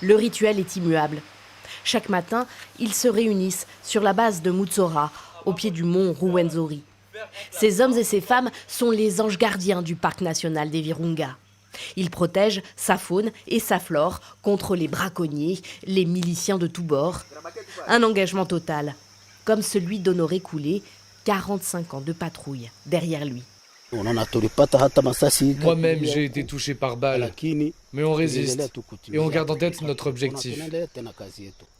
Le rituel est immuable. Chaque matin, ils se réunissent sur la base de Moutsora, au pied du mont Ruwenzori. Ces hommes et ces femmes sont les anges gardiens du parc national des Virunga. Ils protègent sa faune et sa flore contre les braconniers, les miliciens de tous bords. Un engagement total, comme celui d'Honoré Koulé, 45 ans de patrouille derrière lui. Moi-même, j'ai été touché par balle, mais on résiste et on garde en tête notre objectif.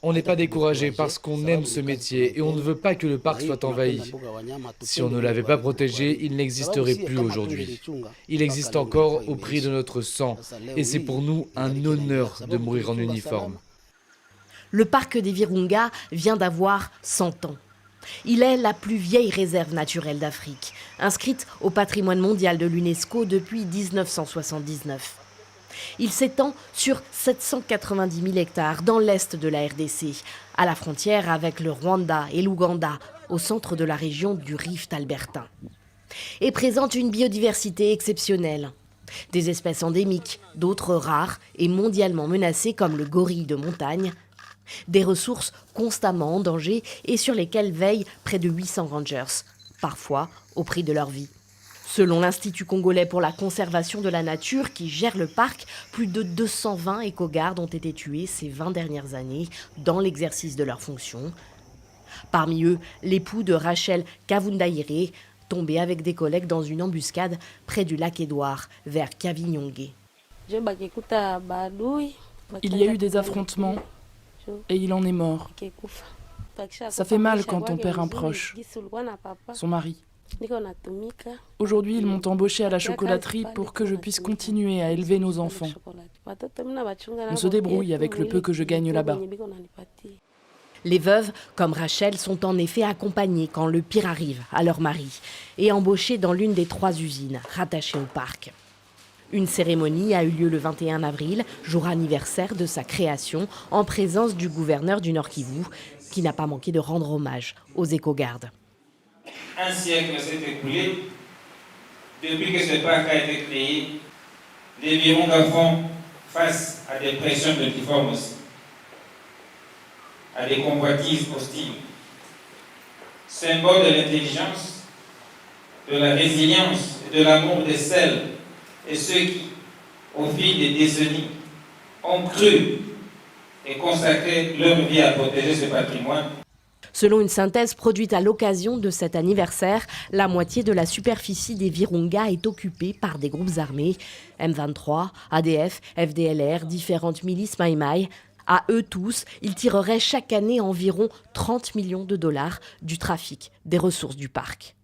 On n'est pas découragé parce qu'on aime ce métier et on ne veut pas que le parc soit envahi. Si on ne l'avait pas protégé, il n'existerait plus aujourd'hui. Il existe encore au prix de notre sang et c'est pour nous un honneur de mourir en uniforme. Le parc des Virunga vient d'avoir 100 ans. Il est la plus vieille réserve naturelle d'Afrique, inscrite au patrimoine mondial de l'UNESCO depuis 1979. Il s'étend sur 790 000 hectares dans l'est de la RDC, à la frontière avec le Rwanda et l'Ouganda, au centre de la région du Rift albertain. Et présente une biodiversité exceptionnelle. Des espèces endémiques, d'autres rares et mondialement menacées comme le gorille de montagne. Des ressources constamment en danger et sur lesquelles veillent près de 800 rangers, parfois au prix de leur vie. Selon l'Institut congolais pour la conservation de la nature qui gère le parc, plus de 220 écogardes ont été tués ces 20 dernières années dans l'exercice de leurs fonctions. Parmi eux, l'époux de Rachel Kavundaïré, tombé avec des collègues dans une embuscade près du lac Édouard, vers Kavinyonge. Il y a eu des affrontements et il en est mort. Ça fait mal quand on perd un proche, son mari. Aujourd'hui, ils m'ont embauché à la chocolaterie pour que je puisse continuer à élever nos enfants. On se débrouille avec le peu que je gagne là-bas. Les veuves, comme Rachel, sont en effet accompagnées quand le pire arrive à leur mari et embauchées dans l'une des 3 usines rattachées au parc. Une cérémonie a eu lieu le 21 avril, jour anniversaire de sa création, en présence du gouverneur du Nord Kivu, qui n'a pas manqué de rendre hommage aux écogardes. Un siècle s'est écoulé depuis que ce parc a été créé. Les Virunga font face à des pressions multiformes aussi, à des convoitises hostiles. Symbole de l'intelligence, de la résilience et de l'amour des celles et ceux qui, au fil des décennies, ont cru et consacré leur vie à protéger ce patrimoine. Selon une synthèse produite à l'occasion de cet anniversaire, la moitié de la superficie des Virunga est occupée par des groupes armés, M23, ADF, FDLR, différentes milices Maï-Maï. À eux tous, ils tireraient chaque année environ 30 millions de dollars du trafic des ressources du parc.